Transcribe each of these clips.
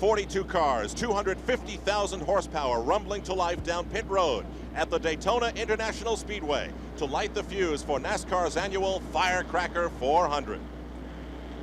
42 cars, 250,000 horsepower rumbling to life down pit road at the Daytona International Speedway to light the fuse for NASCAR's annual Firecracker 400.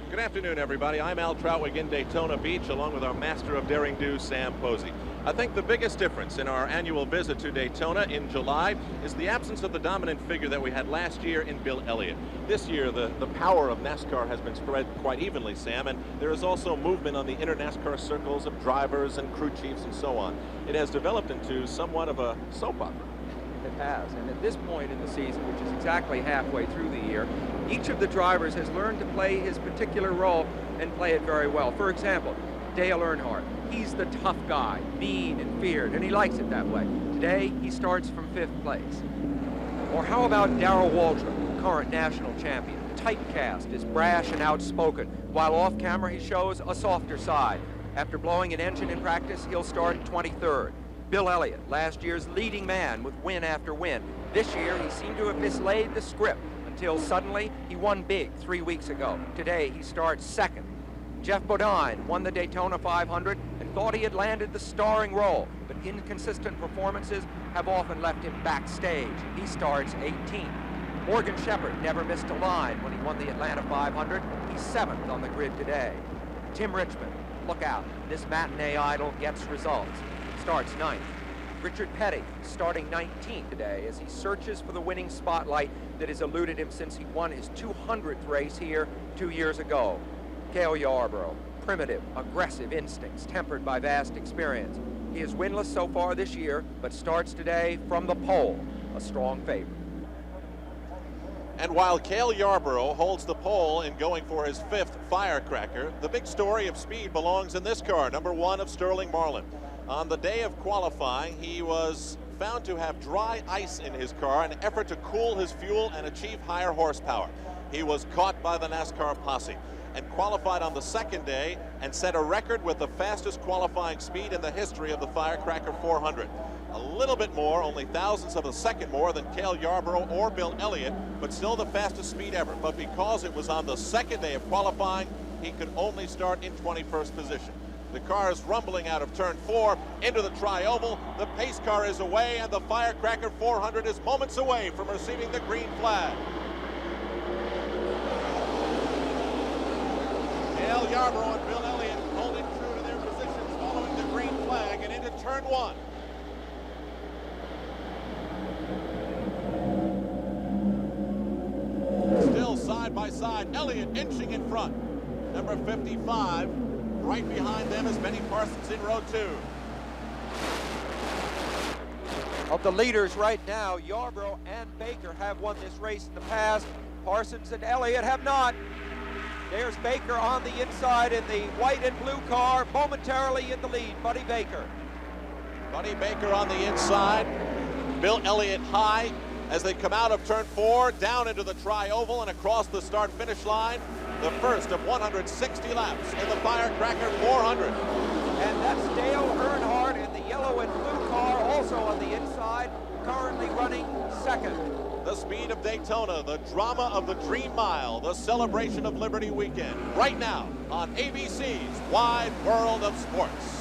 Good afternoon, everybody. I'm Al Troutwig in Daytona Beach, along with our master of daring do, Sam Posey. I think the biggest difference in our annual visit to Daytona in July is the absence of the dominant figure that we had last year in Bill Elliott. This year, the power of NASCAR has been spread quite evenly, Sam, and there is also movement on the inner NASCAR circles of drivers and crew chiefs and so on. It has developed into somewhat of a soap opera. It has, and at this point in the season, which is exactly halfway through the year, each of the drivers has learned to play his particular role and play it very well. For example, Dale Earnhardt, he's the tough guy, mean and feared, and he likes it that way. Today, he starts from 5th place. Or how about Darrell Waltrip, current national champion? Typecast is brash and outspoken, while off camera he shows a softer side. After blowing an engine in practice, he'll start 23rd. Bill Elliott, last year's leading man with win after win. This year, he seemed to have mislaid the script until suddenly he won big 3 weeks ago. Today, he starts 2nd. Jeff Bodine won the Daytona 500 and thought he had landed the starring role, but inconsistent performances have often left him backstage. He starts 18th. Morgan Shepherd never missed a line when he won the Atlanta 500. He's 7th on the grid today. Tim Richmond, look out, this matinee idol gets results. Starts 9th. Richard Petty starting 19th today as he searches for the winning spotlight that has eluded him since he won his 200th race here 2 years ago. Cale Yarborough, primitive, aggressive instincts tempered by vast experience. He is winless so far this year, but starts today from the pole, a strong favorite. And while Cale Yarborough holds the pole in going for his 5th Firecracker, the big story of speed belongs in this car, number 1 of Sterling Marlin. On the day of qualifying, he was found to have dry ice in his car, an effort to cool his fuel and achieve higher horsepower. He was caught by the NASCAR posse and qualified on the 2nd day and set a record with the fastest qualifying speed in the history of the Firecracker 400. A little bit more, only thousandths of a second more than Cale Yarborough or Bill Elliott, but still the fastest speed ever. But because it was on the 2nd day of qualifying, he could only start in 21st position. The car is rumbling out of turn 4 into the tri-oval. The pace car is away, and the Firecracker 400 is moments away from receiving the green flag. Cale Yarborough and Bill Elliott holding true to their positions following the green flag and into turn 1. Still side by side, Elliott inching in front. Number 55. Right behind them is Benny Parsons in row 2. Of the leaders right now, Yarborough and Baker have won this race in the past. Parsons and Elliott have not. There's Baker on the inside in the white and blue car, momentarily in the lead, Buddy Baker. Buddy Baker on the inside. Bill Elliott high as they come out of turn 4, down into the tri-oval and across the start-finish line. The first of 160 laps in the Firecracker 400. And that's Dale Earnhardt in the yellow and blue car, also on the inside, currently running 2nd. The speed of Daytona, the drama of the Dream Mile, the celebration of Liberty Weekend, right now on ABC's Wide World of Sports.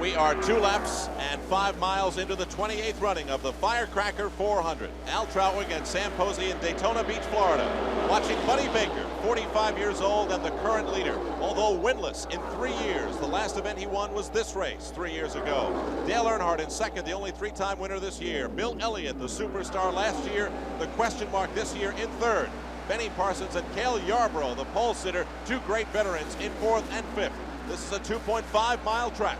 We are 2 laps and 5 miles into the 28th running of the Firecracker 400. Al Troutwig and Sam Posey in Daytona Beach, Florida, watching Buddy Baker, 45 years old and the current leader, although winless in 3 years. The last event he won was this race 3 years ago. Dale Earnhardt in 2nd, the only 3-time winner this year. Bill Elliott, the superstar last year, the question mark this year in 3rd. Benny Parsons and Cale Yarborough, the pole sitter, 2 great veterans in 4th and 5th. This is a 2.5-mile track.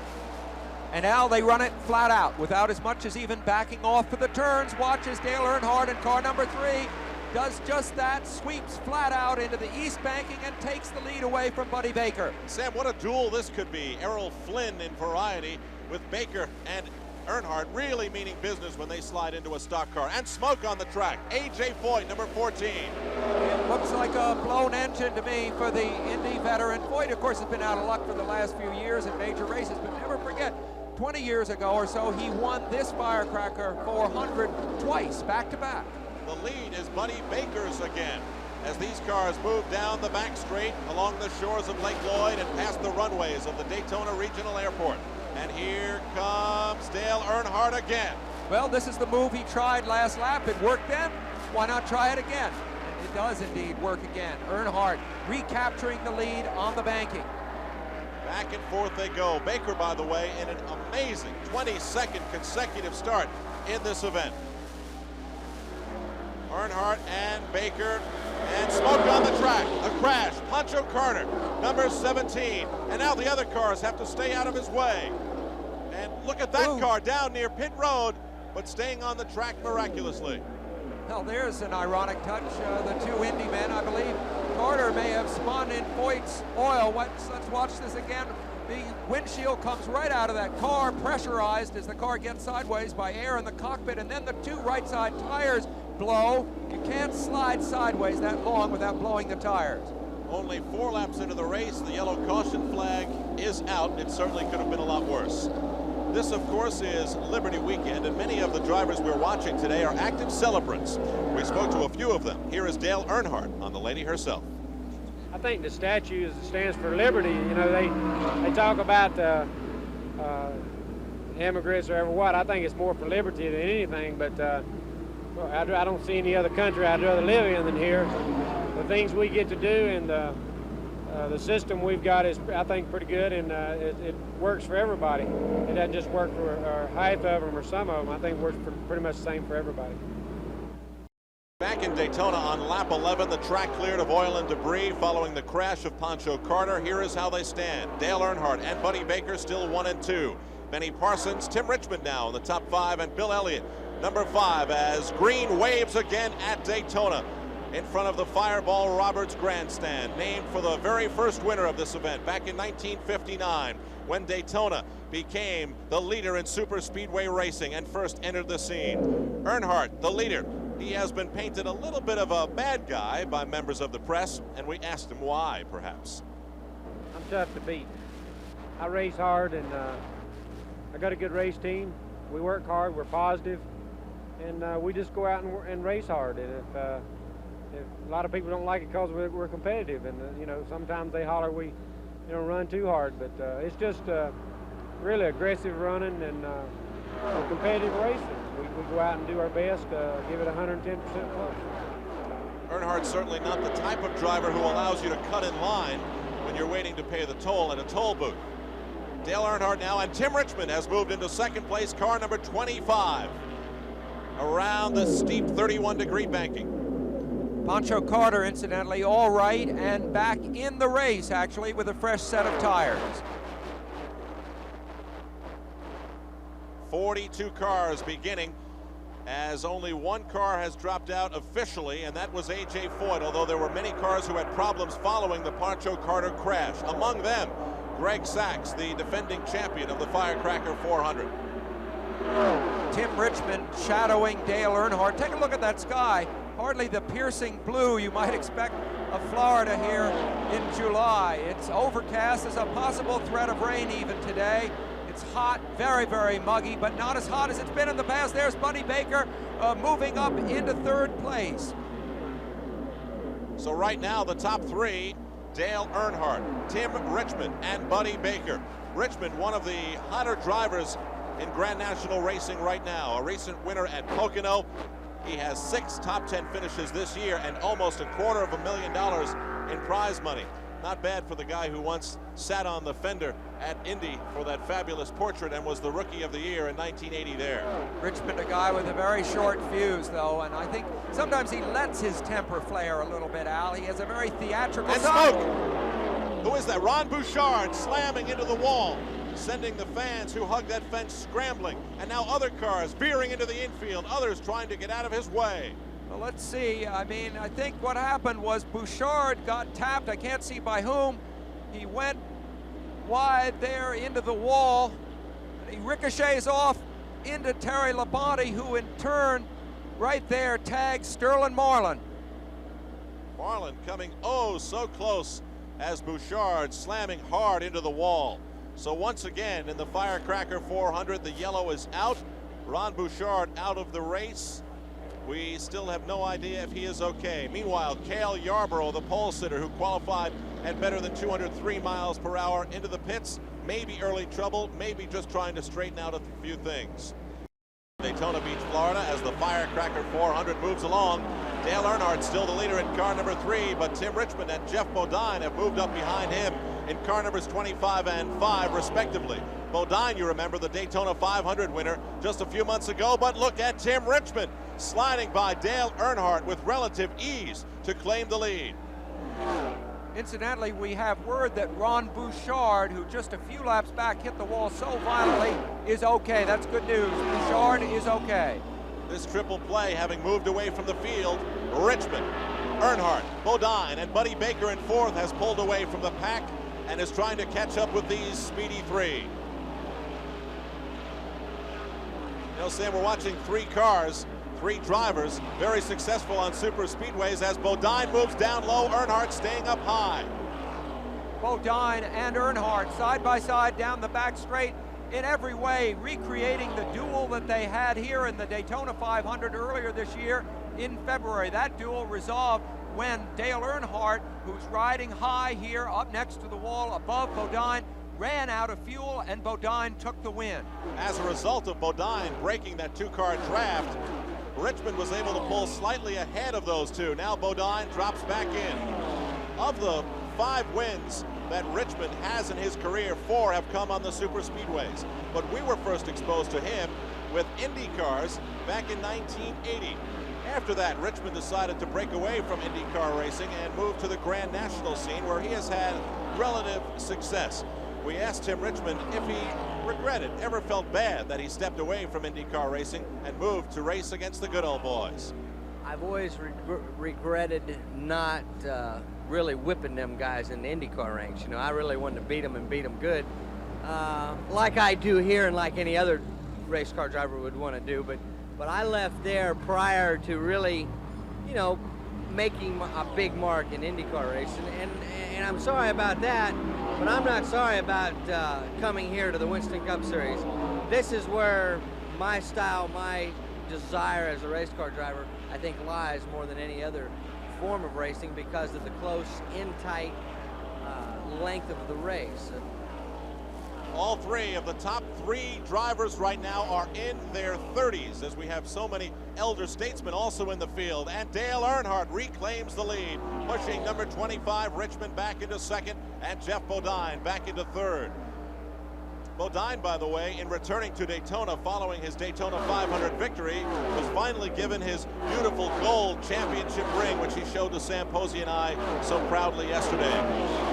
And now they run it flat out without as much as even backing off for the turns. Watch as Dale Earnhardt in car number 3 does just that, sweeps flat out into the east banking and takes the lead away from Buddy Baker. Sam, what a duel this could be. Errol Flynn in variety with Baker and Earnhardt really meaning business when they slide into a stock car. And smoke on the track. A.J. Foyt, number 14. It looks like a blown engine to me for the Indy veteran. Foyt, of course, has been out of luck for the last few years in major races, but never forget, 20 years ago or so, he won this Firecracker 400 twice, back-to-back. The lead is Buddy Baker's again. as these cars move down the back straight along the shores of Lake Lloyd and past the runways of the Daytona Regional Airport. And here comes Dale Earnhardt again. Well, this is the move he tried last lap. It worked then. Why not try it again? And it does indeed work again. Earnhardt recapturing the lead on the banking. Back and forth they go. Baker, by the way, in an amazing 22nd consecutive start in this event. Earnhardt and Baker, and smoke on the track. A crash. Pancho Carter, number 17. And now the other cars have to stay out of his way. And look at that car down near pit road, but staying on the track miraculously. Well, there's an ironic touch. The two Indy men, I believe, Carter may have spun in Foyt's oil. Let's watch this again. The windshield comes right out of that car, pressurized as the car gets sideways by air in the cockpit, and then the two right side tires blow. You can't slide sideways that long without blowing the tires. Only 4 laps into the race, the yellow caution flag is out. It certainly could have been a lot worse. This, of course, is Liberty Weekend, and many of the drivers we're watching today are active celebrants. We spoke to a few of them. Here is Dale Earnhardt on the lady herself. I think the statue stands for liberty. You know, they talk about immigrants or ever what. I think it's more for liberty than anything, but I don't see any other country I'd rather live in than here. The things we get to do and the system we've got is, I think, pretty good, and it works for everybody. It doesn't just work for half of them or some of them. I think it works pretty much the same for everybody. Back in Daytona on lap 11, the track cleared of oil and debris following the crash of Pancho Carter. Here is how they stand. Dale Earnhardt and Buddy Baker still 1 and 2. Benny Parsons, Tim Richmond now in the top 5, and Bill Elliott, number 5, as green waves again at Daytona in front of the Fireball Roberts Grandstand, named for the very first winner of this event back in 1959, when Daytona became the leader in superspeedway racing and first entered the scene. Earnhardt, the leader. He has been painted a little bit of a bad guy by members of the press, and we asked him why, perhaps. I'm tough to beat. I race hard, and I got a good race team. We work hard, we're positive, and we just go out and race hard. And if a lot of people don't like it because we're competitive, and you know, sometimes they holler we run too hard, but it's just really aggressive running and competitive racing. We go out and do our best, give it 110% plus. Earnhardt's certainly not the type of driver who allows you to cut in line when you're waiting to pay the toll at a toll booth. Dale Earnhardt now, and Tim Richmond has moved into second place, car number 25, around the steep 31-degree banking. Pancho Carter, incidentally, all right, and back in the race, actually, with a fresh set of tires. 42 cars beginning, as only one car has dropped out officially, and that was A.J. Foyt, although there were many cars who had problems following the Pancho Carter crash. Among them, Greg Sachs, the defending champion of the Firecracker 400. Tim Richmond shadowing Dale Earnhardt. Take a look at that sky. Hardly the piercing blue you might expect of Florida here in July. It's overcast. There's a possible threat of rain even today. It's hot, very, very muggy, but not as hot as it's been in the past. There's Buddy Baker moving up into third place. So right now, the top 3, Dale Earnhardt, Tim Richmond, and Buddy Baker. Richmond, one of the hotter drivers in Grand National racing right now, a recent winner at Pocono. He has 6 top 10 finishes this year and almost $250,000 in prize money. Not bad for the guy who once sat on the fender at Indy for that fabulous portrait and was the Rookie of the Year in 1980 there. Richmond, a guy with a very short fuse, though, and I think sometimes he lets his temper flare a little bit, Al. He has a very theatrical side. Smoke! Who is that? Ron Bouchard slamming into the wall, sending the fans who hug that fence scrambling. And now other cars veering into the infield, others trying to get out of his way. Well, let's see. I mean, I think what happened was Bouchard got tapped. I can't see by whom. He went wide there into the wall. He ricochets off into Terry Labonte, who in turn right there tags Sterling Marlin. Marlin coming oh so close as Bouchard slamming hard into the wall. So once again in the Firecracker 400, the yellow is out. Ron Bouchard out of the race. We still have no idea if he is okay. Meanwhile, Cale Yarborough, the pole sitter who qualified at better than 203 miles per hour into the pits, maybe early trouble, maybe just trying to straighten out a few things. Daytona Beach, Florida, as the Firecracker 400 moves along. Dale Earnhardt still the leader in car number 3, but Tim Richmond and Jeff Bodine have moved up behind him in car numbers 25 and 5, respectively. Bodine, you remember, the Daytona 500 winner just a few months ago, but look at Tim Richmond sliding by Dale Earnhardt with relative ease to claim the lead. Incidentally, we have word that Ron Bouchard, who just a few laps back hit the wall so violently, is okay. That's good news. Bouchard is okay. This triple play having moved away from the field, Richmond, Earnhardt, Bodine, and Buddy Baker in 4th has pulled away from the pack and is trying to catch up with these speedy 3. You know, Sam, we're watching 3 cars, 3 drivers, very successful on super speedways as Bodine moves down low, Earnhardt staying up high. Bodine and Earnhardt side by side down the back straight, in every way recreating the duel that they had here in the Daytona 500 earlier this year in February. That duel resolved when Dale Earnhardt, who's riding high here up next to the wall above Bodine, ran out of fuel and Bodine took the win. As a result of Bodine breaking that 2-car draft, Richmond was able to pull slightly ahead of those 2. Now Bodine drops back in. Of the 5 wins that Richmond has in his career, 4 have come on the super speedways. But we were first exposed to him with Indy cars back in 1980. After that, Richmond decided to break away from IndyCar racing and move to the Grand National scene, where he has had relative success. We asked Tim Richmond if he regretted, ever felt bad that he stepped away from IndyCar racing and moved to race against the good old boys. I've always regretted not really whipping them guys in the IndyCar ranks. You know, I really wanted to beat them and beat them good, like I do here and like any other race car driver would want to do. But I left there prior to really, you know, making a big mark in IndyCar racing, and I'm sorry about that. But I'm not sorry about coming here to the Winston Cup Series. This is where my style, my desire as a race car driver, I think lies more than any other form of racing, because of the close, in-tight length of the race. All 3 of the top 3 drivers right now are in their 30s, as we have so many elder statesmen also in the field. And Dale Earnhardt reclaims the lead, pushing number 25 Richmond back into 2nd and Jeff Bodine back into 3rd. Bodine, by the way, in returning to Daytona following his Daytona 500 victory, was finally given his beautiful gold championship ring, which he showed to Sam Posey and I so proudly yesterday.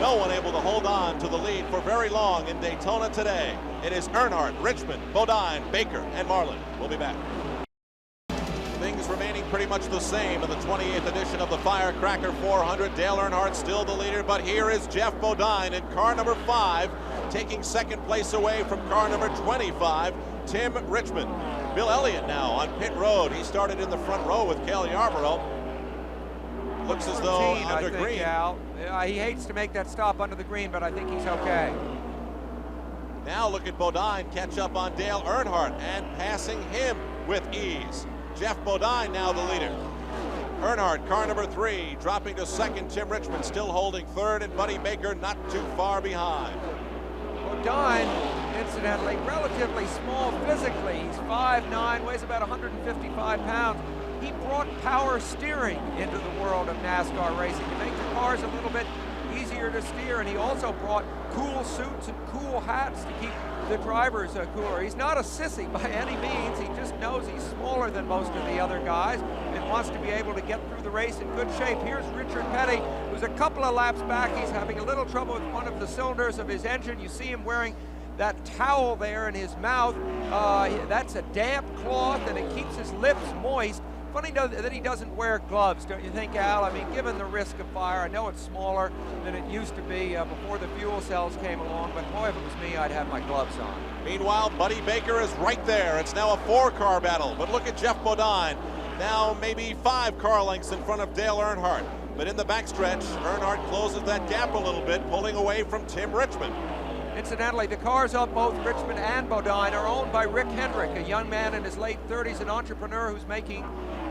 No one able to hold on to the lead for very long in Daytona today. It is Earnhardt, Richmond, Bodine, Baker, and Marlin. We'll be back. Things remaining pretty much the same in the 28th edition of the Firecracker 400. Dale Earnhardt still the leader, but here is Jeff Bodine in car number 5, taking 2nd place away from car number 25, Tim Richmond. Bill Elliott now on pit road. He started in the front row with Cale Yarborough. Looks as though under green. He hates to make that stop under the green, but I think he's okay. Now look at Bodine catch up on Dale Earnhardt and passing him with ease. Jeff Bodine now the leader. Earnhardt, car number 3, dropping to 2nd. Tim Richmond still holding 3rd, and Buddy Baker not too far behind. Bodine, incidentally, relatively small physically. He's 5'9", weighs about 155 pounds. He brought power steering into the world of NASCAR racing to make the cars a little bit easier to steer, and he also brought cool suits and cool hats to keep the drivers cooler. He's not a sissy by any means. He just knows he's smaller than most of the other guys and wants to be able to get through the race in good shape. Here's Richard Petty, who's a couple of laps back. He's having a little trouble with one of the cylinders of his engine. You see him wearing that towel there in his mouth. That's a damp cloth, and it keeps his lips moist. Funny that he doesn't wear gloves, don't you think, Al? I mean, given the risk of fire, I know it's smaller than it used to be before the fuel cells came along, but boy, if it was me, I'd have my gloves on. Meanwhile, Buddy Baker is right there. It's now a 4-car battle, but look at Jeff Bodine, now maybe 5 car lengths in front of Dale Earnhardt. But in the backstretch, Earnhardt closes that gap a little bit, pulling away from Tim Richmond. Incidentally, the cars of both Richmond and Bodine are owned by Rick Hendrick, a young man in his late 30s, an entrepreneur who's making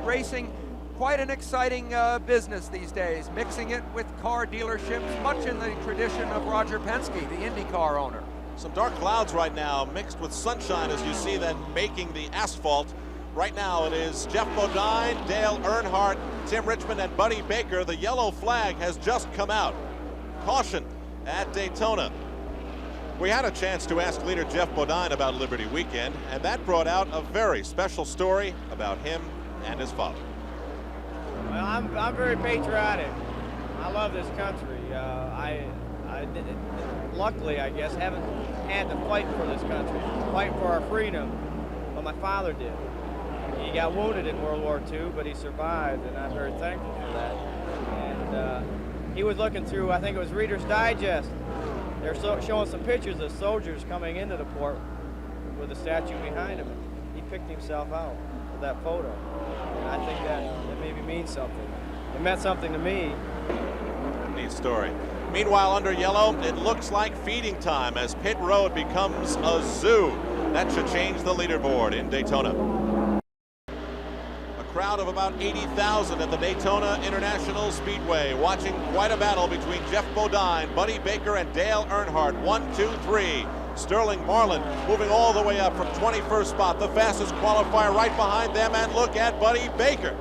racing quite an exciting business these days, mixing it with car dealerships, much in the tradition of Roger Penske, the IndyCar owner. Some dark clouds right now mixed with sunshine as you see that baking the asphalt. Right now it is Jeff Bodine, Dale Earnhardt, Tim Richmond, and Buddy Baker. The yellow flag has just come out. Caution at Daytona. We had a chance to ask leader Jeff Bodine about Liberty Weekend, and that brought out a very special story about him and his father. Well, I'm very patriotic. I love this country. Luckily, I guess, haven't had to fight for this country, fight for our freedom, but my father did. He got wounded in World War II, but he survived, and I'm very thankful for that. And he was looking through, I think it was Reader's Digest. They're showing some pictures of soldiers coming into the port with a statue behind him. He picked himself out of that photo. And I think that maybe means something. It meant something to me. Neat story. Meanwhile, under yellow, it looks like feeding time as pit road becomes a zoo. That should change the leaderboard in Daytona. A crowd of about 80,000 at the Daytona International Speedway, watching quite a battle between Jeff Bodine, Buddy Baker, and Dale Earnhardt. 1, 2, 3. Sterling Marlin moving all the way up from 21st spot, the fastest qualifier right behind them, and look at Buddy Baker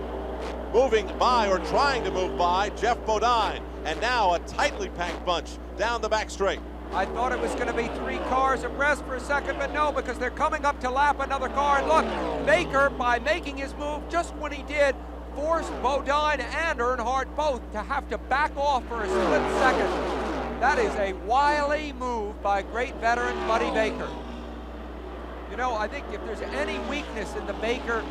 moving by, or trying to move by, Jeff Bodine. And now a tightly packed bunch down the back straight. I thought it was going to be 3 cars abreast for a second, but no, because they're coming up to lap another car. And look, Baker, by making his move just when he did, forced Bodine and Earnhardt both to have to back off for a split second. That is a wily move by great veteran Buddy Baker. You know, I think if there's any weakness in the Baker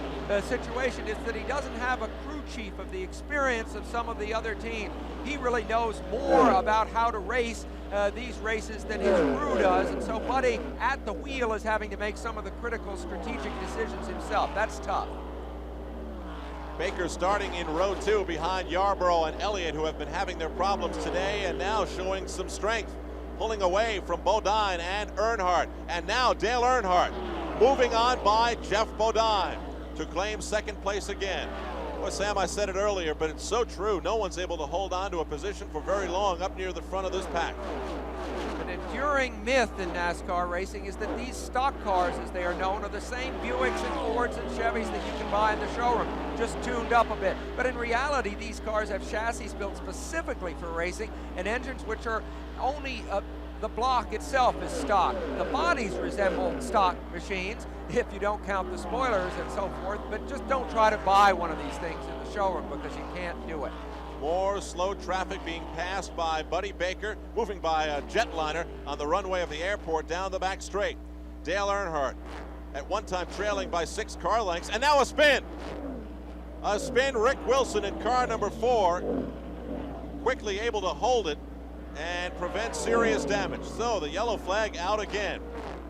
situation, it's that he doesn't have a crew chief of the experience of some of the other teams. He really knows more about how to race these races than his crew does, and so Buddy at the wheel is having to make some of the critical strategic decisions himself. That's tough. Baker starting in row 2 behind Yarborough and Elliott, who have been having their problems today and now showing some strength, pulling away from Bodine and Earnhardt. And now Dale Earnhardt moving on by Jeff Bodine to claim second place again. Well, Sam, I said it earlier, but it's so true. No one's able to hold on to a position for very long up near the front of this pack. An enduring myth in NASCAR racing is that these stock cars, as they are known, are the same Buicks and Fords and Chevys that you can buy in the showroom, just tuned up a bit. But in reality, these cars have chassis built specifically for racing and engines which are only the block itself is stock. The bodies resemble stock machines, if you don't count the spoilers and so forth, but just don't try to buy one of these things in the showroom because you can't do it. More slow traffic being passed by Buddy Baker, moving by a jetliner on the runway of the airport down the back straight. Dale Earnhardt at one time trailing by 6 car lengths, and now a spin. A spin, Rick Wilson in car number 4, quickly able to hold it and prevent serious damage. So the yellow flag out again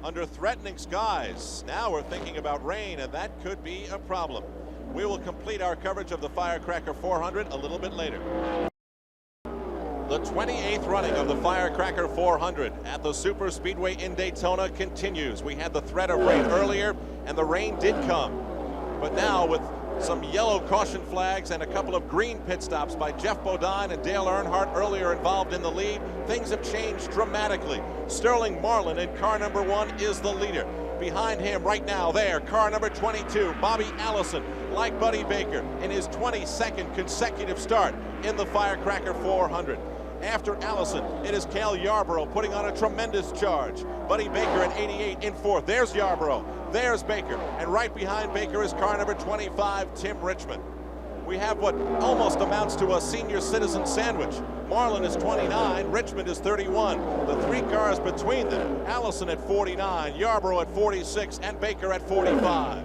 under threatening skies. Now we're thinking about rain, and that could be a problem. We will complete our coverage of the Firecracker 400 a little bit later. The 28th running of the Firecracker 400 at the Super Speedway in Daytona continues. We had the threat of rain earlier, and the rain did come. But now, with some yellow caution flags and a couple of green pit stops by Jeff Bodine and Dale Earnhardt earlier involved in the lead, things have changed dramatically. Sterling Marlin in car number 1 is the leader. Behind him right now there, car number 22, Bobby Allison, like Buddy Baker, in his 22nd consecutive start in the Firecracker 400. After Allison, it is Cale Yarborough putting on a tremendous charge. Buddy Baker at 88 in 4th. There's Yarborough, there's Baker, and right behind Baker is car number 25, Tim Richmond. We have what almost amounts to a senior citizen sandwich. Marlin is 29, Richmond is 31. The 3 cars between them, Allison at 49, Yarborough at 46, and Baker at 45.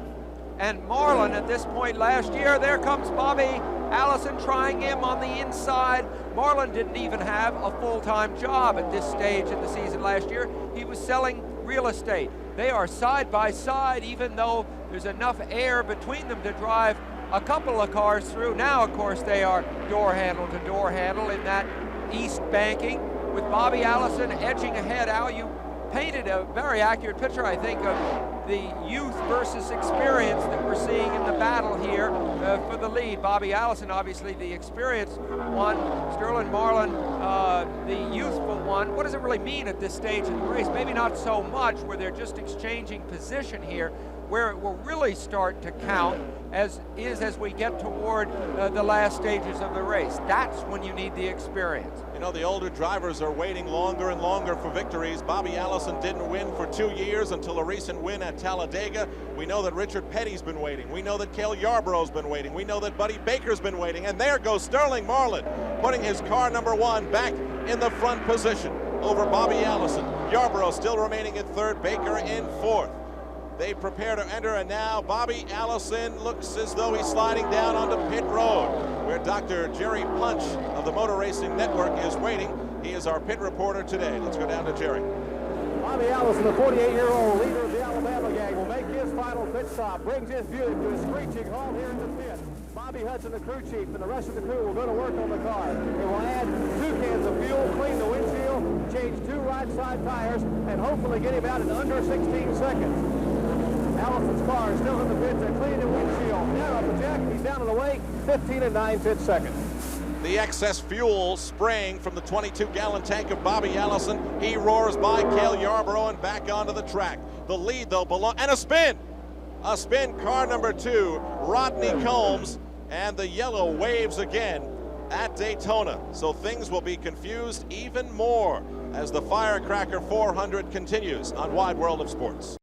And Marlin at this point last year, there comes Bobby Allison trying him on the inside. Marlin didn't even have a full-time job at this stage in the season last year. He was selling real estate. They are side by side, even though there's enough air between them to drive a couple of cars through. Now, of course, they are door handle to door handle in that east banking, with Bobby Allison edging ahead. Al, you painted a very accurate picture, I think, of the youth versus experience that we're seeing in the battle here for the lead. Bobby Allison, obviously the experienced one. Sterling Marlin, the youthful one. What does it really mean at this stage of the race? Maybe not so much where they're just exchanging position here. Where it will really start to count as we get toward the last stages of the race. That's when you need the experience. You know, the older drivers are waiting longer and longer for victories. Bobby Allison didn't win for 2 years until a recent win at Talladega. We know that Richard Petty's been waiting. We know that Cale Yarborough's been waiting. We know that Buddy Baker's been waiting. And there goes Sterling Marlin, putting his car number 1 back in the front position over Bobby Allison. Yarborough still remaining in 3rd, Baker in 4th. They prepare to enter, and now Bobby Allison looks as though he's sliding down onto pit road, where Dr. Jerry Punch of the Motor Racing Network is waiting. He is our pit reporter today. Let's go down to Jerry. Bobby Allison, the 48-year-old leader of the Alabama gang, will make his final pit stop, brings his Buick to a screeching halt here in the pit. Bobby Hudson, the crew chief, and the rest of the crew will go to work on the car. They will add 2 cans of fuel, clean the windshield, change 2 right side tires, and hopefully get him out in under 16 seconds. Allison's car is still in the pits. They're cleaning the windshield. Down off the jack. He's down on the way. 15 and 9 pit seconds. The excess fuel spraying from the 22-gallon tank of Bobby Allison. He roars by Cale Yarborough and back onto the track. The lead, though, and a spin. A spin, car number 2, Rodney Combs, and the yellow waves again at Daytona. So things will be confused even more as the Firecracker 400 continues on Wide World of Sports.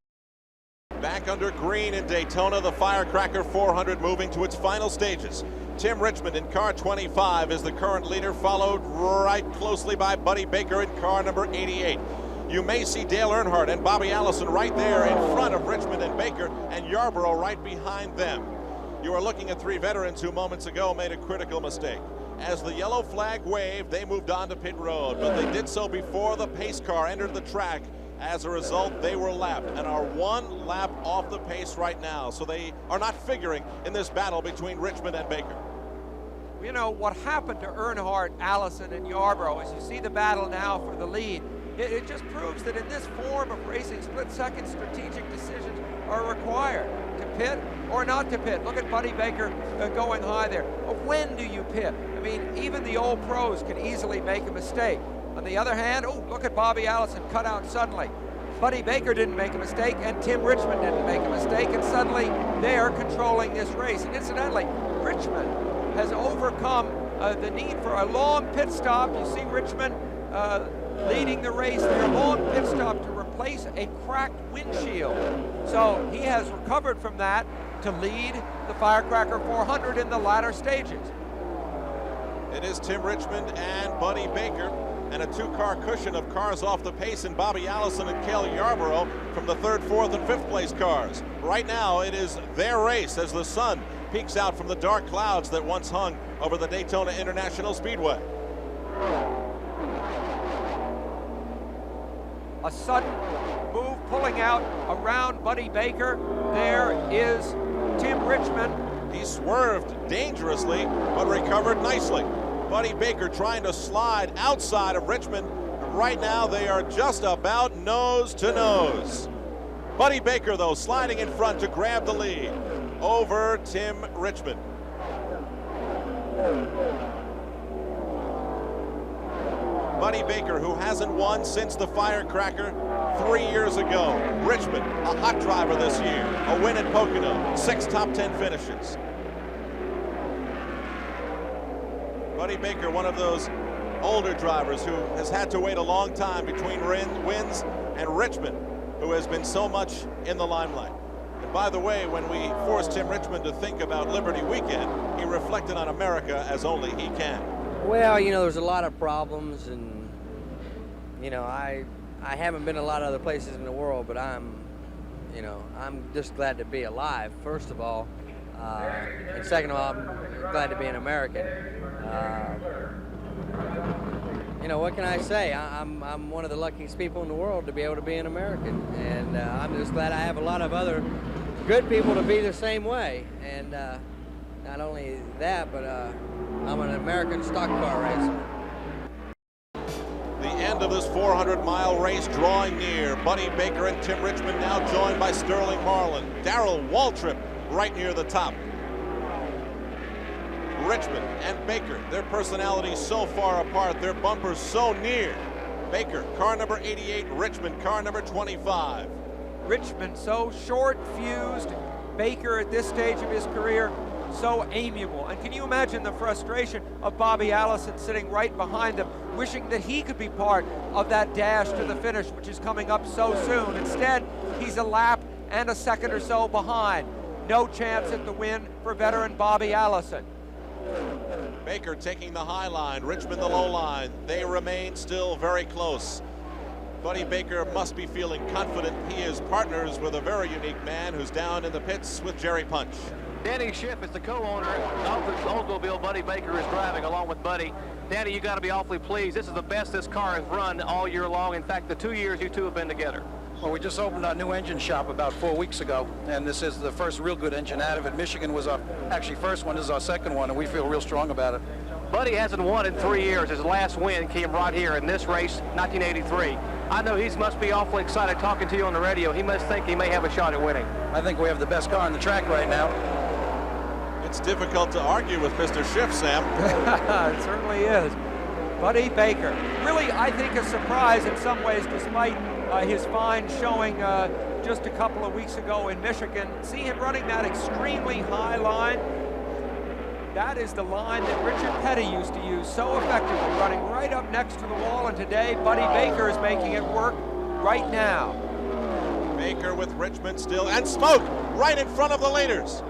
Back under green in Daytona, the Firecracker 400 moving to its final stages. Tim Richmond in car 25 is the current leader, followed right closely by Buddy Baker in car number 88. You may see Dale Earnhardt and Bobby Allison right there in front of Richmond and Baker, and Yarborough right behind them. You are looking at 3 veterans who moments ago made a critical mistake. As the yellow flag waved, they moved on to pit road, but they did so before the pace car entered the track. As a result, they were lapped and are 1 lap off the pace right now. So they are not figuring in this battle between Richmond and Baker. You know, what happened to Earnhardt, Allison, and Yarborough, as you see the battle now for the lead, it just proves that in this form of racing, split-second strategic decisions are required. To pit or not to pit. Look at Buddy Baker going high there. When do you pit? I mean, even the old pros can easily make a mistake. On the other hand, oh, look at Bobby Allison cut out suddenly. Buddy Baker didn't make a mistake, and Tim Richmond didn't make a mistake, and suddenly they are controlling this race. And incidentally, Richmond has overcome the need for a long pit stop. You see Richmond leading the race there, a long pit stop to replace a cracked windshield. So he has recovered from that to lead the Firecracker 400 in the latter stages. It is Tim Richmond and Buddy Baker, and a 2-car cushion of cars off the pace in Bobby Allison and Cale Yarborough from the 3rd, 4th, and 5th place cars. Right now, it is their race as the sun peeks out from the dark clouds that once hung over the Daytona International Speedway. A sudden move pulling out around Buddy Baker. There is Tim Richmond. He swerved dangerously, but recovered nicely. Buddy Baker trying to slide outside of Richmond. Right now, they are just about nose to nose. Buddy Baker, though, sliding in front to grab the lead over Tim Richmond. Buddy Baker, who hasn't won since the Firecracker 3 years ago. Richmond, a hot driver this year, a win at Pocono, 6 top 10 finishes. Buddy Baker, one of those older drivers who has had to wait a long time between wins, and Richmond, who has been so much in the limelight. And by the way, when we forced Tim Richmond to think about Liberty Weekend, he reflected on America as only he can. Well, you know, there's a lot of problems, and, you know, I haven't been a lot of other places in the world, but I'm just glad to be alive, first of all. And second of all, I'm glad to be an American. You know, what can I say? I'm one of the luckiest people in the world to be able to be an American, and I'm just glad I have a lot of other good people to be the same way. And not only that, but I'm an American stock car racer. The end of this 400-mile race drawing near. Buddy Baker and Tim Richmond now joined by Sterling Marlin. Darrell Waltrip right near the top. Richmond and Baker, their personalities so far apart, their bumpers so near. Baker, car number 88, Richmond, car number 25. Richmond so short-fused, Baker at this stage of his career so amiable. And can you imagine the frustration of Bobby Allison sitting right behind him, wishing that he could be part of that dash to the finish, which is coming up so soon. Instead, he's a lap and a second or so behind. No chance at the win for veteran Bobby Allison. Baker taking the high line, Richmond the low line. They remain still very close. Buddy Baker must be feeling confident. He is partners with a very unique man who's down in the pits with Jerry Punch. Danny Schiff is the co-owner of the Oldsmobile Buddy Baker is driving along with Buddy. Danny, you got to be awfully pleased. This is the best this car has run all year long. In fact, the 2 years you two have been together. Well, we just opened our new engine shop about 4 weeks ago, and this is the first real good engine out of it. Michigan was our actually first one. This is our second one, and we feel real strong about it. Buddy hasn't won in 3 years. His last win came right here in this race, 1983. I know he must be awfully excited talking to you on the radio. He must think he may have a shot at winning. I think we have the best car on the track right now. It's difficult to argue with Mr. Schiff, Sam. It certainly is. Buddy Baker, really, I think, a surprise in some ways, despite his fine showing just a couple of weeks ago in Michigan. See him running that extremely high line. That is the line that Richard Petty used to use so effectively, running right up next to the wall, and today Buddy Baker is making it work right now. Baker with Richmond still, and smoke right in front of the leaders.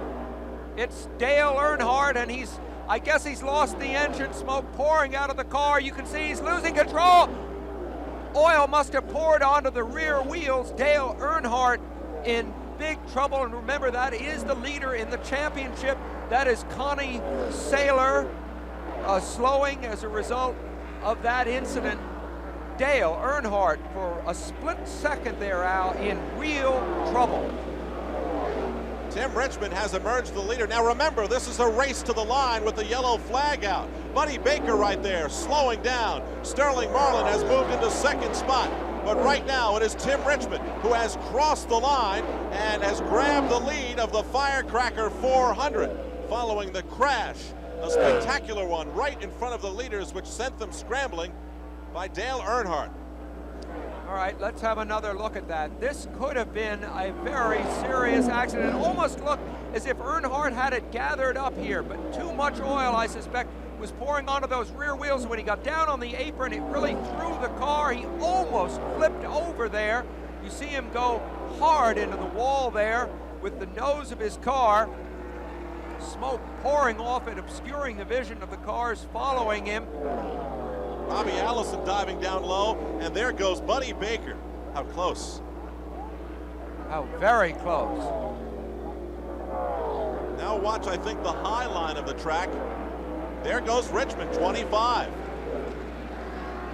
It's Dale Earnhardt, and I guess he's lost the engine, smoke pouring out of the car. You can see he's losing control. Oil must have poured onto the rear wheels. Dale Earnhardt in big trouble, and remember, that is the leader in the championship. That is Connie Saylor slowing as a result of that incident. Dale Earnhardt, for a split second there, Al, in real trouble. Tim Richmond has emerged the leader. Now remember, this is a race to the line with the yellow flag out. Buddy Baker right there, slowing down. Sterling Marlin has moved into second spot. But right now it is Tim Richmond who has crossed the line and has grabbed the lead of the Firecracker 400 following the crash. A spectacular one right in front of the leaders, which sent them scrambling, by Dale Earnhardt. All right, let's have another look at that. This could have been a very serious accident. It almost looked as if Earnhardt had it gathered up here, but too much oil, I suspect, was pouring onto those rear wheels. When he got down on the apron, it really threw the car. He almost flipped over there. You see him go hard into the wall there with the nose of his car. Smoke pouring off it, obscuring the vision of the cars following him. Bobby Allison diving down low, and there goes Buddy Baker. How close. How very close. Now watch, I think, the high line of the track. There goes Richmond, 25.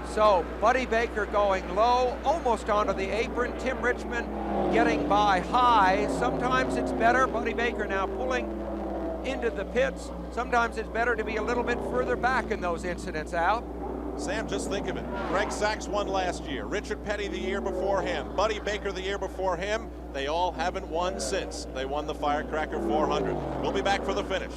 So Buddy Baker going low, almost onto the apron. Tim Richmond getting by high. Sometimes it's better. Buddy Baker now pulling into the pits. Sometimes it's better to be a little bit further back in those incidents, Al. Sam, just think of it. Greg Sachs won last year. Richard Petty the year before him. Buddy Baker the year before him. They all haven't won since they won the Firecracker 400. We'll be back for the finish.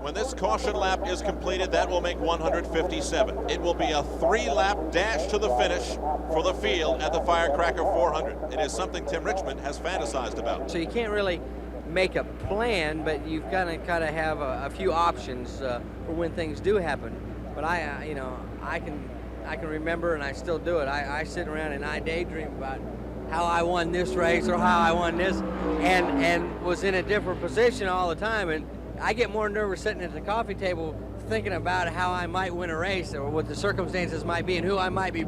When this caution lap is completed, that will make 157. It will be a 3-lap dash to the finish for the field at the Firecracker 400. It is something Tim Richmond has fantasized about. So you can't really make a plan, but you've got to kind of have a few options for when things do happen. But I can remember, and I still do it. I sit around and I daydream about how I won this race or how I won this, and was in a different position all the time. And I get more nervous sitting at the coffee table thinking about how I might win a race or what the circumstances might be and who I might be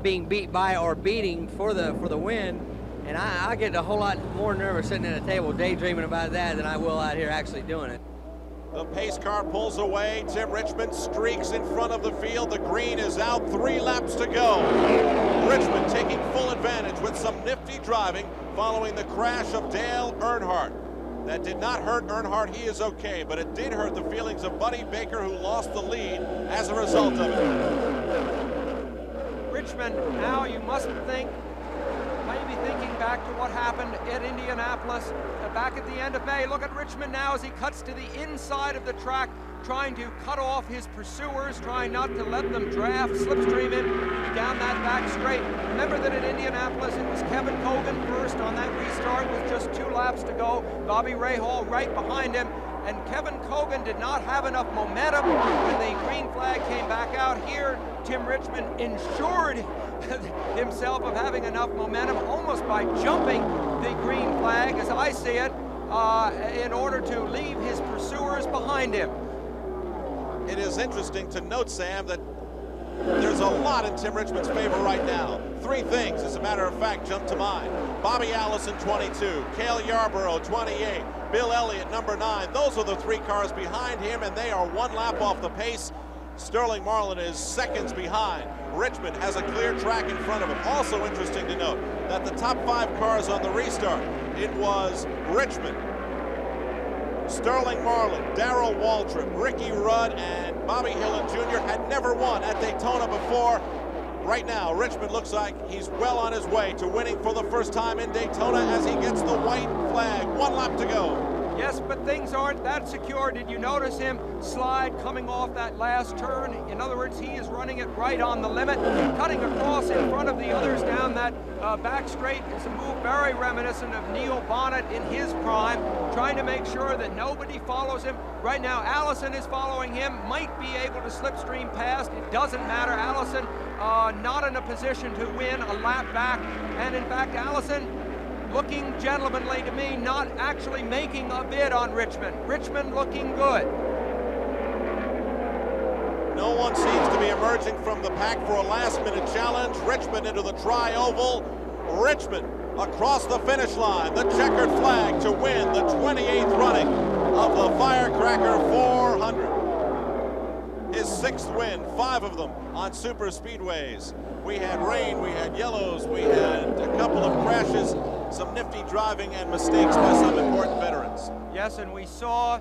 being beat by or beating for the win. And I get a whole lot more nervous sitting at a table daydreaming about that than I will out here actually doing it. The pace car pulls away. Tim Richmond streaks in front of the field. The green is out. 3 laps to go. Richmond taking full advantage with some nifty driving following the crash of Dale Earnhardt. That did not hurt Earnhardt. He is okay, but it did hurt the feelings of Buddy Baker, who lost the lead as a result of it. Richmond now, you must think, maybe thinking back to what happened at Indianapolis back at the end of May. Look at Richmond now as he cuts to the inside of the track, trying to cut off his pursuers, trying not to let them draft, slipstream him down that back straight. Remember that at Indianapolis it was Kevin Cogan first on that restart with just 2 laps to go. Bobby Rahal right behind him. And Kevin Cogan did not have enough momentum when the green flag came back out here. Tim Richmond ensured himself of having enough momentum almost by jumping the green flag, as I see it, in order to leave his pursuers behind him. It is interesting to note, Sam, that there's a lot in Tim Richmond's favor right now. 3 things, as a matter of fact, jump to mind. Bobby Allison, 22. Cale Yarborough, 28. Bill Elliott, number 9. Those are the 3 cars behind him, and they are 1 lap off the pace. Sterling Marlin is seconds behind. Richmond has a clear track in front of him. Also interesting to note that the top 5 cars on the restart, it was Richmond, Sterling Marlin, Darrell Waltrip, Ricky Rudd, and Bobby Hillin Jr. had never won at Daytona before. Right now, Richmond looks like he's well on his way to winning for the first time in Daytona as he gets the white flag. 1 lap to go. Yes, but things aren't that secure. Did you notice him slide coming off that last turn? In other words, he is running it right on the limit, cutting across in front of the others down that back straight. It's a move very reminiscent of Neil Bonnet in his prime, trying to make sure that nobody follows him. Right now, Allison is following him, might be able to slipstream past. It doesn't matter. Allison not in a position to win, a lap back. And in fact, Allison looking gentlemanly to me, not actually making a bid on Richmond. Richmond looking good. No one seems to be emerging from the pack for a last-minute challenge. Richmond into the tri-oval. Richmond across the finish line. The checkered flag to win the 28th running of the Firecracker 400. His 6th win, 5 of them on super speedways. We had rain, we had yellows, we had a couple of crashes, some nifty driving and mistakes by some important veterans. Yes, and we saw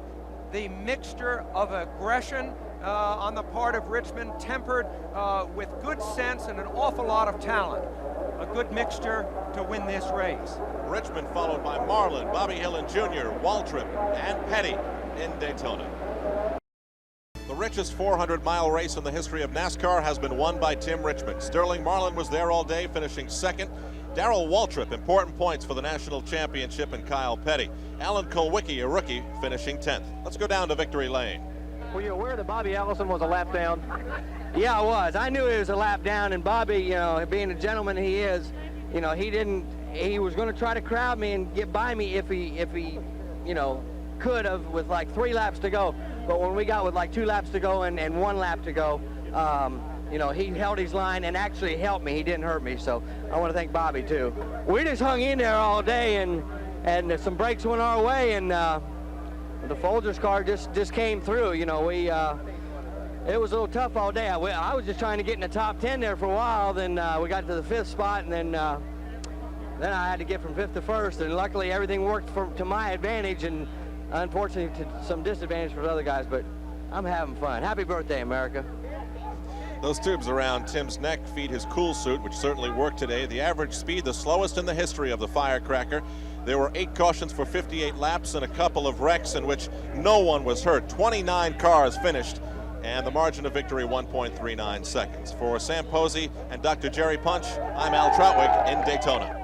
the mixture of aggression on the part of Richmond, tempered with good sense and an awful lot of talent. A good mixture to win this race. Richmond followed by Marlin, Bobby Hillin Jr., Waltrip, and Petty in Daytona. The richest 400-mile race in the history of NASCAR has been won by Tim Richmond. Sterling Marlin was there all day, finishing 2nd. Darrell Waltrip, important points for the national championship, and Kyle Petty. Alan Kulwicki, a rookie, finishing 10th. Let's go down to victory lane. Were you aware that Bobby Allison was a lap down? Yeah, I was. I knew he was a lap down, and Bobby, you know, being a gentleman he is, you know, he was going to try to crowd me and get by me if he, you know, could have with like 3 laps to go. But when we got with like 2 laps to go and 1 lap to go, you know, he held his line and actually helped me. He didn't hurt me, so I want to thank Bobby too. We just hung in there all day, and some breaks went our way, and the Folgers car just came through. You know, it was a little tough all day. I was just trying to get in the top 10 there for a while. Then we got to the 5th spot, and then I had to get from 5th to 1st, and luckily everything worked to my advantage, and unfortunately to some disadvantage for the other guys, but I'm having fun. Happy birthday, America. Those tubes around Tim's neck feed his cool suit, which certainly worked today. The average speed, the slowest in the history of the Firecracker. There were 8 cautions for 58 laps and a couple of wrecks in which no one was hurt. 29 cars finished, and the margin of victory 1.39 seconds. For Sam Posey and Dr. Jerry Punch, I'm Al Troutwig in Daytona.